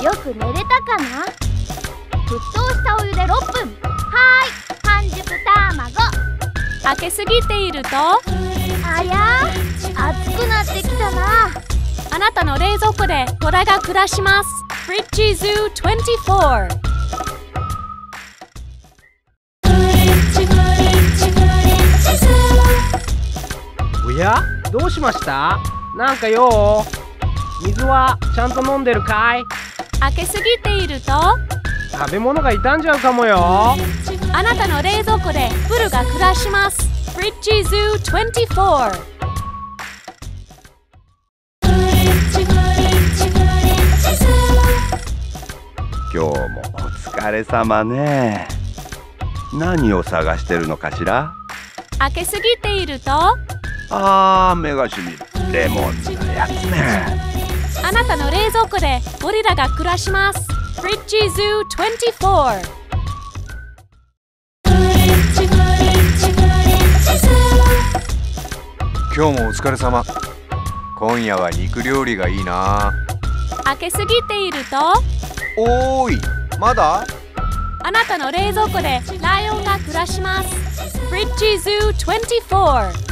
よく寝れたかな。沸騰したお湯で6分。はーい、半熟卵。開けすぎていると、あやー、熱くなってきたな。あなたの冷蔵庫で虎が暮らします。Fridgeezoo24。おや、どうしました？なんか用？水はちゃんと飲んでるかい？開けすぎていると、食べ物が傷んじゃうかもよ。あなたの冷蔵庫でブルが暮らします。Fridgeezoo24。今日もお疲れ様ね。何を探してるのかしら？開けすぎていると、目がしみる。レモンのやつね。あなたの冷蔵庫でゴリラが暮らします。Fridgeezoo24。今日もお疲れ様。今夜は肉料理がいいな。開けすぎていると、おーい、まだ？あなたの冷蔵庫でライオンが暮らします。Fridgeezoo24。